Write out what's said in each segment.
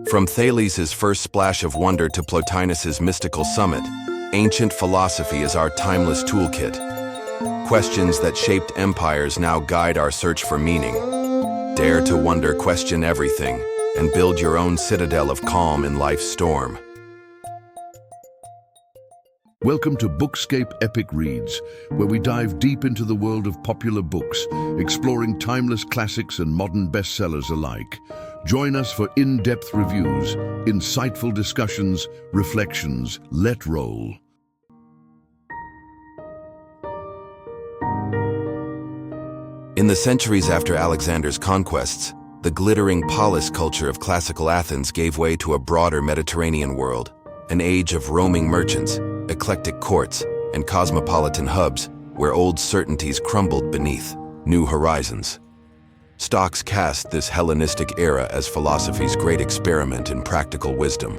From Thales' first splash of wonder to Plotinus's mystical summit, ancient philosophy is our timeless toolkit. Questions that shaped empires now guide our search for meaning. Dare to wonder, question everything, and build your own citadel of calm in life's storm. Welcome to Bookscape Epic Reads, where we dive deep into the world of popular books, exploring timeless classics and modern bestsellers alike. Join us for in-depth reviews, insightful discussions, reflections. Let roll. In the centuries after Alexander's conquests, the glittering polis culture of classical Athens gave way to a broader Mediterranean world, an age of roaming merchants, eclectic courts, and cosmopolitan hubs where old certainties crumbled beneath new horizons. Stocks cast this Hellenistic era as philosophy's great experiment in practical wisdom.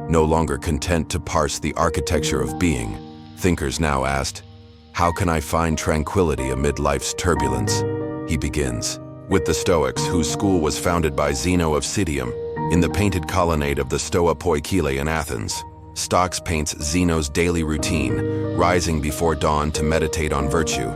No longer content to parse the architecture of being, thinkers now asked, "How can I find tranquility amid life's turbulence?" He begins with the Stoics, whose school was founded by Zeno of Citium in the painted colonnade of the Stoa Poikile in Athens. Stocks paints Zeno's daily routine, rising before dawn to meditate on virtue,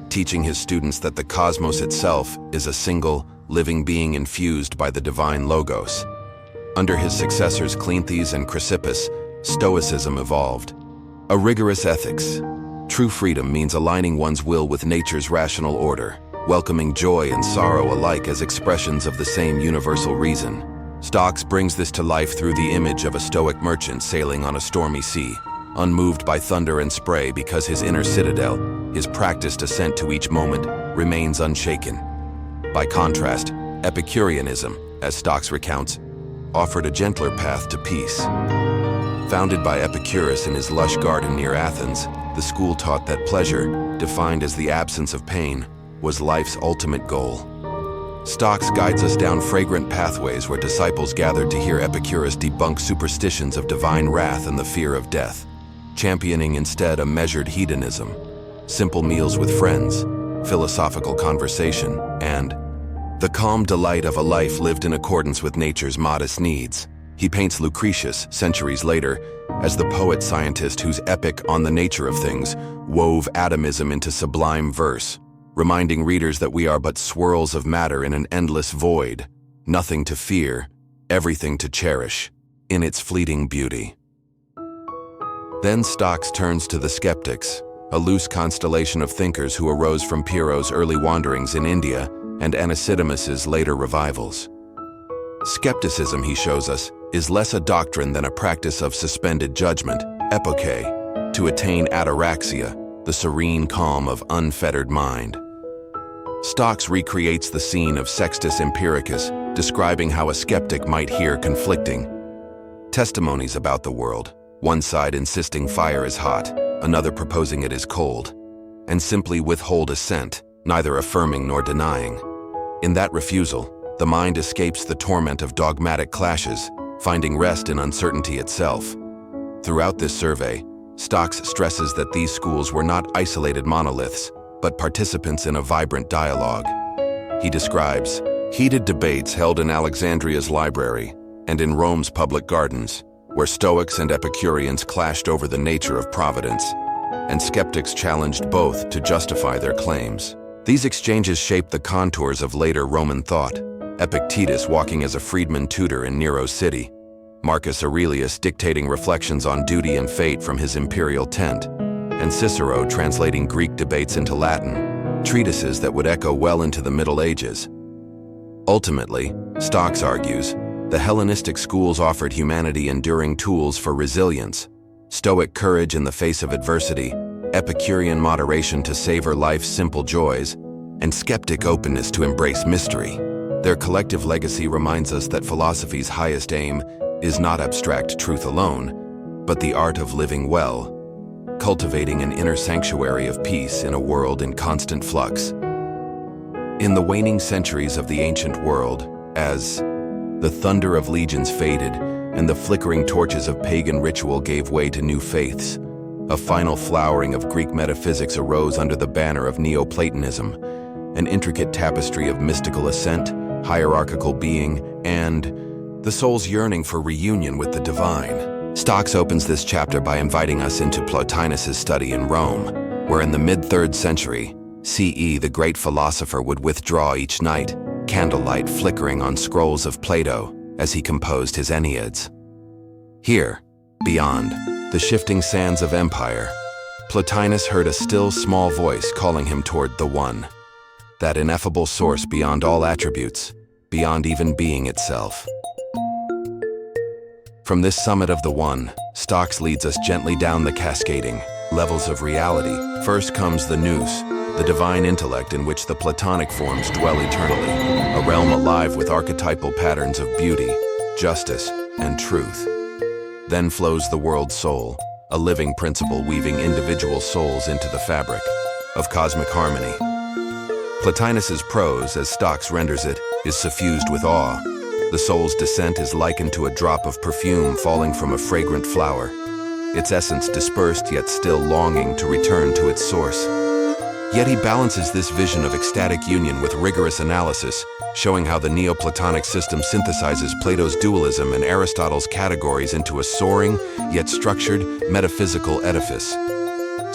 teaching his students that the cosmos itself is a single, living being infused by the divine logos. Under his successors Cleanthes and Chrysippus, Stoicism evolved. A rigorous ethics. True freedom means aligning one's will with nature's rational order, welcoming joy and sorrow alike as expressions of the same universal reason. Stocks brings this to life through the image of a Stoic merchant sailing on a stormy sea, unmoved by thunder and spray because his inner citadel, his practiced ascent to each moment, remains unshaken. By contrast, Epicureanism, as Stocks recounts, offered a gentler path to peace. Founded by Epicurus in his lush garden near Athens, the school taught that pleasure, defined as the absence of pain, was life's ultimate goal. Stocks guides us down fragrant pathways where disciples gathered to hear Epicurus debunk superstitions of divine wrath and the fear of death, championing instead a measured hedonism, simple meals with friends, philosophical conversation, and the calm delight of a life lived in accordance with nature's modest needs. He paints Lucretius, centuries later, as the poet-scientist whose epic On the Nature of Things wove atomism into sublime verse, reminding readers that we are but swirls of matter in an endless void, nothing to fear, everything to cherish, in its fleeting beauty. Then Stocks turns to the skeptics, a loose constellation of thinkers who arose from Pyrrho's early wanderings in India and Anaximanes's later revivals. Skepticism, he shows us, is less a doctrine than a practice of suspended judgment, epoche, to attain ataraxia, the serene calm of unfettered mind. Stocks recreates the scene of Sextus Empiricus, describing how a skeptic might hear conflicting testimonies about the world, one side insisting fire is hot, another proposing it is cold, and simply withhold assent, neither affirming nor denying. In that refusal, the mind escapes the torment of dogmatic clashes, finding rest in uncertainty itself. Throughout this survey, Stocks stresses that these schools were not isolated monoliths, but participants in a vibrant dialogue. He describes heated debates held in Alexandria's library and in Rome's public gardens, where Stoics and Epicureans clashed over the nature of providence, and skeptics challenged both to justify their claims. These exchanges shaped the contours of later Roman thought, Epictetus walking as a freedman tutor in Nero's city, Marcus Aurelius dictating reflections on duty and fate from his imperial tent, and Cicero translating Greek debates into Latin, treatises that would echo well into the Middle Ages. Ultimately, Stocks argues, the Hellenistic schools offered humanity enduring tools for resilience, Stoic courage in the face of adversity, Epicurean moderation to savor life's simple joys, and skeptic openness to embrace mystery. Their collective legacy reminds us that philosophy's highest aim is not abstract truth alone, but the art of living well, cultivating an inner sanctuary of peace in a world in constant flux. In the waning centuries of the ancient world, as the thunder of legions faded and the flickering torches of pagan ritual gave way to new faiths, a final flowering of Greek metaphysics arose under the banner of Neoplatonism, an intricate tapestry of mystical ascent, hierarchical being, and the soul's yearning for reunion with the divine. Stocks opens this chapter by inviting us into Plotinus's study in Rome, where in the mid-3rd century CE the great philosopher would withdraw each night, candlelight flickering on scrolls of Plato as he composed his Enneads. Here, beyond the shifting sands of empire, Plotinus heard a still small voice calling him toward the One, that ineffable source beyond all attributes, beyond even being itself. From this summit of the One, Stocks leads us gently down the cascading levels of reality. First comes the nous, the divine intellect in which the Platonic forms dwell eternally, a realm alive with archetypal patterns of beauty, justice, and truth. Then flows the world soul, a living principle weaving individual souls into the fabric of cosmic harmony. Plotinus's prose, as Stocks renders it, is suffused with awe. The soul's descent is likened to a drop of perfume falling from a fragrant flower, its essence dispersed yet still longing to return to its source. Yet he balances this vision of ecstatic union with rigorous analysis, showing how the Neoplatonic system synthesizes Plato's dualism and Aristotle's categories into a soaring, yet structured, metaphysical edifice.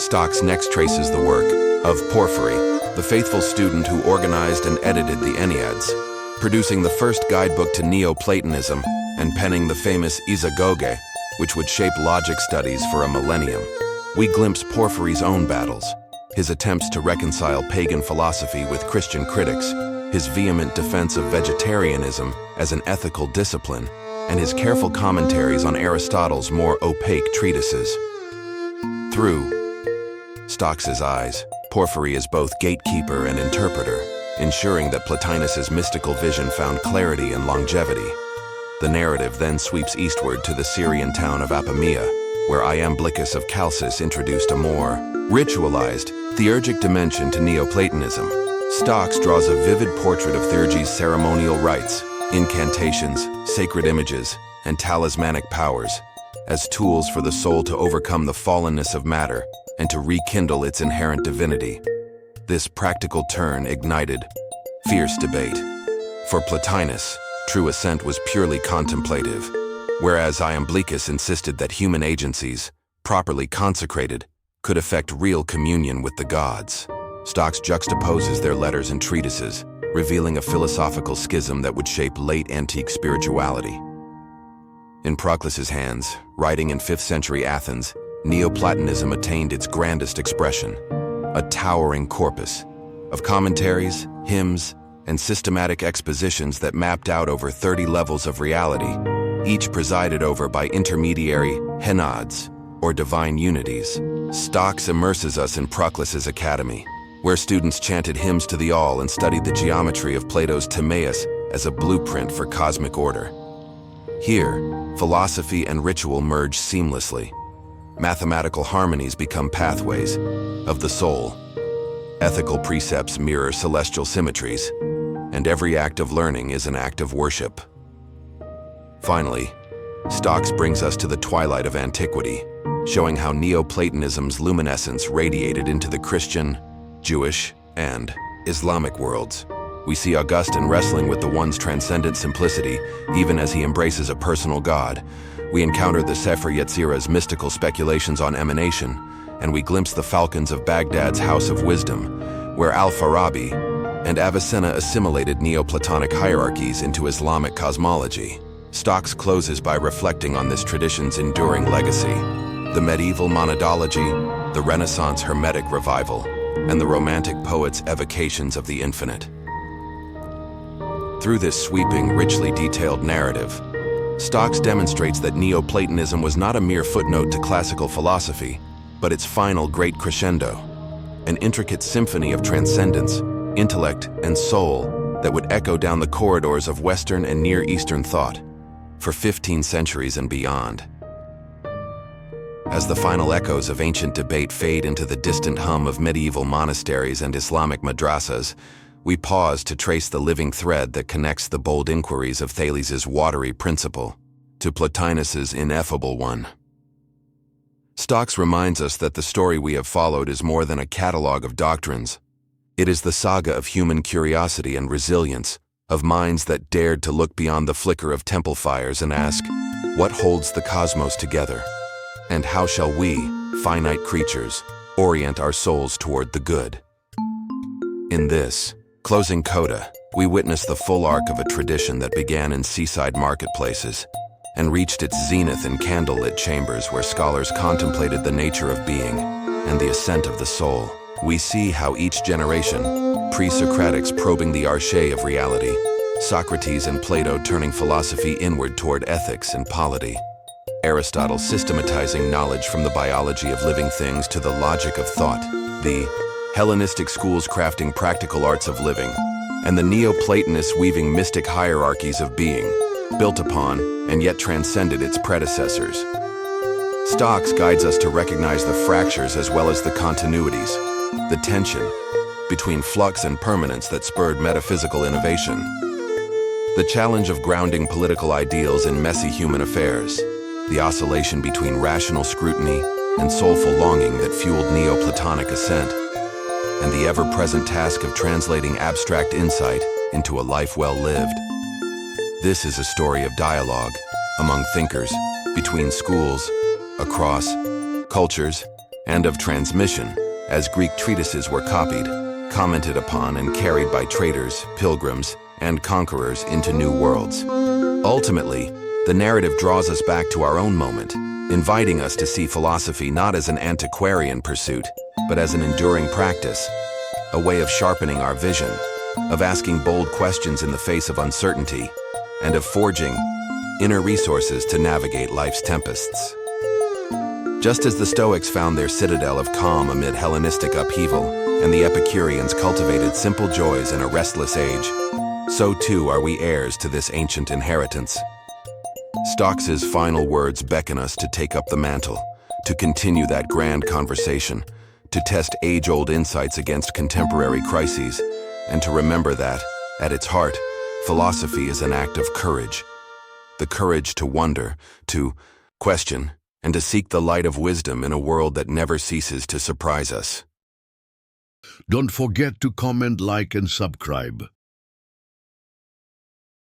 Stocks next traces the work of Porphyry, the faithful student who organized and edited the Enneads, producing the first guidebook to Neoplatonism and penning the famous Isagoge, which would shape logic studies for a millennium. We glimpse Porphyry's own battles, his attempts to reconcile pagan philosophy with Christian critics, his vehement defense of vegetarianism as an ethical discipline, and his careful commentaries on Aristotle's more opaque treatises. Through Stocks' eyes, Porphyry is both gatekeeper and interpreter, ensuring that Plotinus's mystical vision found clarity and longevity. The narrative then sweeps eastward to the Syrian town of Apamea, where Iamblichus of Chalcis introduced a more ritualized, theurgic dimension to Neoplatonism. Stocks draws a vivid portrait of theurgy's ceremonial rites, incantations, sacred images, and talismanic powers, as tools for the soul to overcome the fallenness of matter and to rekindle its inherent divinity. This practical turn ignited fierce debate. For Plotinus, true ascent was purely contemplative, whereas Iamblichus insisted that human agencies, properly consecrated, could effect real communion with the gods. Stocks juxtaposes their letters and treatises, revealing a philosophical schism that would shape late antique spirituality. In Proclus's hands, writing in 5th century Athens, Neoplatonism attained its grandest expression, a towering corpus of commentaries, hymns, and systematic expositions that mapped out over 30 levels of reality, each presided over by intermediary henads, or divine unities. Stocks immerses us in Proclus's academy, where students chanted hymns to the All and studied the geometry of Plato's Timaeus as a blueprint for cosmic order. Here, philosophy and ritual merge seamlessly. Mathematical harmonies become pathways of the soul. Ethical precepts mirror celestial symmetries, and every act of learning is an act of worship. Finally, Stocks brings us to the twilight of antiquity, showing how Neoplatonism's luminescence radiated into the Christian, Jewish, and Islamic worlds. We see Augustine wrestling with the One's transcendent simplicity, even as he embraces a personal God. We encounter the Sefer Yetzirah's mystical speculations on emanation, and we glimpse the falcons of Baghdad's House of Wisdom, where Al-Farabi and Avicenna assimilated Neoplatonic hierarchies into Islamic cosmology. Stocks closes by reflecting on this tradition's enduring legacy: the medieval monadology, the Renaissance Hermetic revival, and the Romantic poets' evocations of the infinite. Through this sweeping, richly detailed narrative, Stocks demonstrates that Neoplatonism was not a mere footnote to classical philosophy, but its final great crescendo, an intricate symphony of transcendence, intellect, and soul that would echo down the corridors of Western and Near Eastern thought for 15 centuries and beyond. As the final echoes of ancient debate fade into the distant hum of medieval monasteries and Islamic madrasas, we pause to trace the living thread that connects the bold inquiries of Thales's watery principle to Plotinus's ineffable one. Stocks reminds us that the story we have followed is more than a catalog of doctrines. It is the saga of human curiosity and resilience, of minds that dared to look beyond the flicker of temple fires and ask, what holds the cosmos together? And how shall we, finite creatures, orient our souls toward the good? In this, closing coda, we witness the full arc of a tradition that began in seaside marketplaces and reached its zenith in candlelit chambers where scholars contemplated the nature of being and the ascent of the soul. We see how each generation, pre-Socratics probing the archaic of reality, Socrates and Plato turning philosophy inward toward ethics and polity, Aristotle systematizing knowledge from the biology of living things to the logic of thought, the Hellenistic schools crafting practical arts of living, and the Neoplatonists weaving mystic hierarchies of being, built upon and yet transcended its predecessors. Stocks guides us to recognize the fractures as well as the continuities, the tension between flux and permanence that spurred metaphysical innovation, the challenge of grounding political ideals in messy human affairs, the oscillation between rational scrutiny and soulful longing that fueled Neoplatonic ascent, and the ever-present task of translating abstract insight into a life well lived. This is a story of dialogue among thinkers, between schools, across cultures, and of transmission, as Greek treatises were copied, commented upon, and carried by traders, pilgrims, and conquerors into new worlds. Ultimately, the narrative draws us back to our own moment, inviting us to see philosophy not as an antiquarian pursuit, but as an enduring practice, a way of sharpening our vision, of asking bold questions in the face of uncertainty, and of forging inner resources to navigate life's tempests. Just as the Stoics found their citadel of calm amid Hellenistic upheaval, and the Epicureans cultivated simple joys in a restless age, so too are we heirs to this ancient inheritance. Stocks's final words beckon us to take up the mantle, to continue that grand conversation, to test age-old insights against contemporary crises, and to remember that, at its heart, philosophy is an act of courage. The courage to wonder, to question, and to seek the light of wisdom in a world that never ceases to surprise us. Don't forget to comment, like, and subscribe.